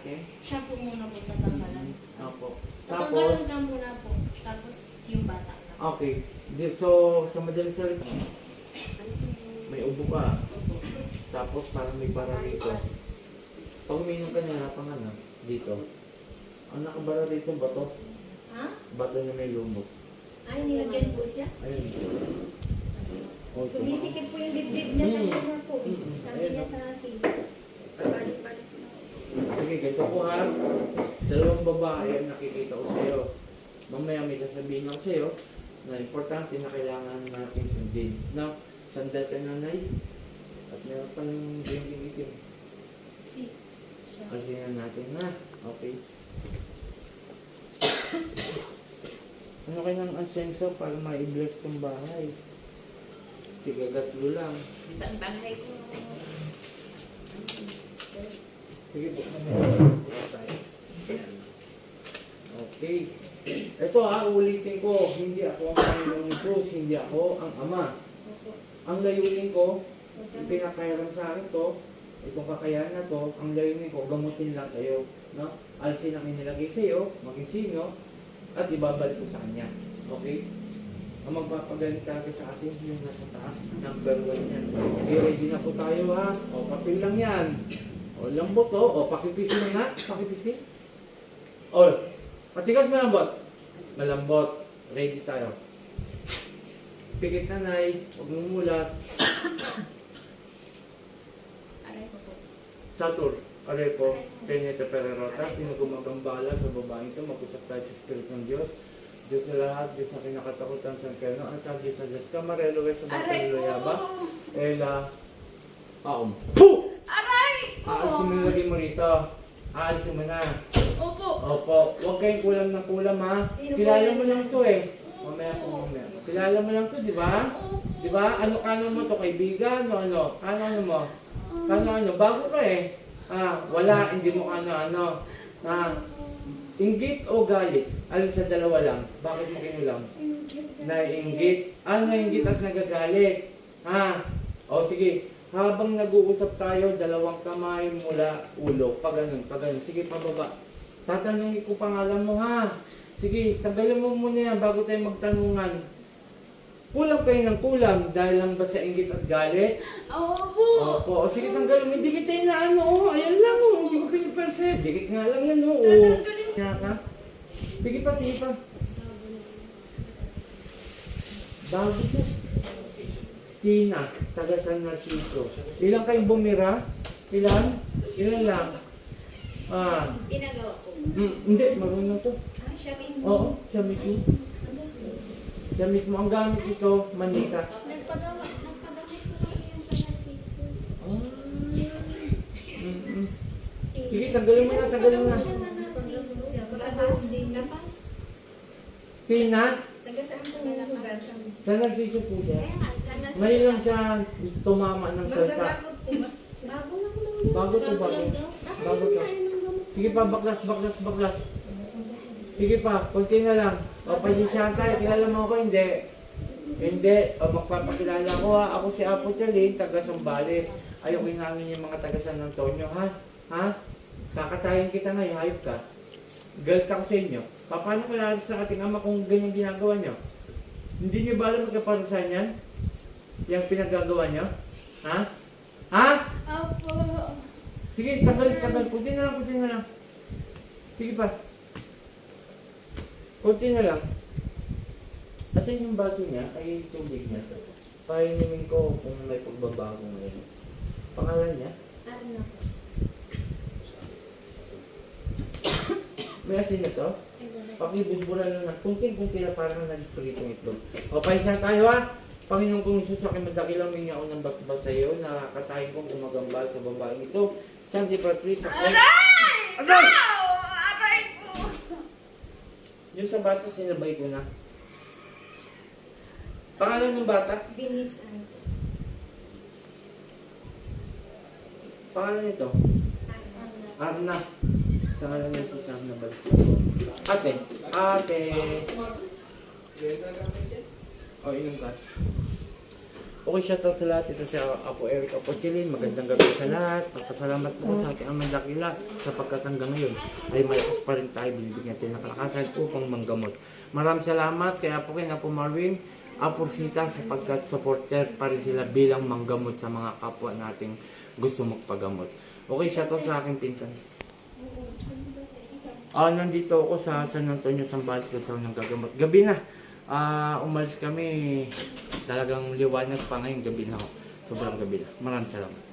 natin? Siya po muna po tatanggalan. Opo. Tatanggalan Tapos, ka muna po. Tapos yung bata. okay. So, sa madaling salita, may ubo ka. Tapos parang may bara rito. Pag uminom ka na, pang ano, dito. Ang nakabara rito, bato. Ha? Bato na may lumot. Ay, nilagyan po siya. Ayun. Oh, Sumisikip po yung dibdib niya kanina po. Sabi Ayun, niya oh. sa akin. Balik-balik na. Sige, ganito po ha. Dalawang babae ang nakikita ko sa'yo. Mamaya may sasabihin ako sa'yo na importante na kailangan natin sundin. Now, sandal ka nanay. At meron pa ng dingding itim. Si. Siya. Kalsingan natin ha. Okay. Ano kayo ng ansenso para ma-bless tong bahay? Tigagatlo lang. Ang bahay ko. Sige po. Okay. Ito ulitin ko. Hindi ako ang Panginoong Diyos. Hindi ako ang Ama. Ang layunin ko, yung pinakairam sa akin to, itong kakayahan na to, ang layunin ko, gamutin lang kayo. No? Alisin ang inilagay sa iyo, maging sino, at ibabalik ko sa kanya. Okay? Ang magpapagaling talaga sa atin yung nasa taas. Number 1 yan. Okay, ready na po tayo ha. O, papel lang yan. O, lambot o. O, pakipisi na nga. Pakipisi. O, patigas malambot. Malambot. Ready tayo. Pikit na nay. Huwag mumulat. Aray ko po. Satur. Arepo. Peñete Pererota. Sino gumagambala sa babaeng ito? Mag-usap tayo sa Spirit ng Diyos. Diyos sa lahat, Diyos sa kinakatakutan sa kano, ang sa Diyos sa Diyos, Camarelo, West, sa Martelo, Yaba, Ela, Paum. Puh! Aray! Aalisin mo yung lagay mo rito. Aalisin mo na. Opo. Opo, huwag kayong kulam ng kulam ha. Sino Kilala ba mo yan? lang to eh. Mamaya po mamaya. Kilala mo lang to, di ba? Di ba? Ano kano mo to, kaibigan? Ano? Kano mo? Kano? Bago ka eh. Wala, hindi mo ano. Inggit o galit? Alin sa dalawa lang? Bakit mo kinulam? Naiinggit? Naiinggit at nagagalit? O sige, habang nag-uusap tayo, dalawang kamay mula ulo. Pag ganun. Sige, pababa. Tatanungin ko pangalan mo ha. Sige, tanggalin mo muna yan bago tayo magtanungan. Kulam kayo ng kulam dahil lang ba sa inggit at galit? Opo. Opo. O sige, tanggalin mo. Hindi kita inaano. Ayan lang. Hindi ko piniperceive. Dikit nga lang yan. Nga ka? Sige pa. Bago to. Tina, taga San Narciso. Ilan kayong bumira? Ilan lang? Ginagawa ko. Hindi, marunong to. Siya mismo. Oo, siya mismo. Siya mismo. Ang gamit ito, manika. Nagpagawa ko kasi yung sa Narciso. Sige, tanggalin mo na. Nagpagawa siya sa Narciso. Lapas. Tina, Taga saan po lugar? San Narciso po siya. Kaya nga, Narciso. Ngayon lang siya tumama ng salta. Magagabot po ba? Bago lang po naman. Bago to. Bago to. Sige pa, baklas. Sige pa, konti na lang. O, pasensyahan tayo. Kilala mo ako? Hindi. O, magpapakilala ko ha. Ako si Apo Chalin, taga Sambales. Ayoko namin yung mga taga San Antonio, ha? Kakatayin kita ngayon, hayop ka. Galit ako sa inyo. Paano ko lahat sa ating ama kung ganyan ginagawa nyo? Hindi nyo ba alam magkaparusahan yan? Yung pinagagawa nyo? Ha? Opo. Sige, tagal. Kunti na lang. Sige pa. Kunti na lang. Kasi yung baso niya, ay tubig niya. Pahinumin ko kung may pagbabago ngayon. Pangalan niya? Ano po? May asin na to? Pakibusburan lang na. Kunting-kunti na parang nag-pritong ito. O, pahinsan tayo ha. Panginoon kong Isus, aking madakilang mingi ako ng basbas sa iyo, nakakatayin kong gumagambal sa babaeng ito. Santi Patrice, Aray! Aray! Aray po. Yung sa bata, sinabay ko na. Pangalan ng bata? Binisan. Pangalan nito? Arna. Sa ngalan ng Isus, ang nabalik ko. Ate. O, inom ka. Okay, shoutout sa lahat. Ito si Apo Eric Apo Chilin. Magandang gabi sa lahat. Magpasalamat po sa ating amang dakila sapagkat hanggang ngayon ay malakas pa rin tayo. Binibigyan natin ng kalakasan upang manggamot. Maraming salamat kay Apo Ken, Apo Marvin, Apo Sita sapagkat supporter pa rin sila bilang manggamot sa mga kapwa nating gusto magpagamot. Okay, shoutout sa aking pinsan. Nandito ako sa San Antonio, Zambales, sa ng gagamot. Gabi na. Umalis kami. Talagang liwanag pa ngayon. Gabi na ako. Sobrang gabi na. Maraming salamat.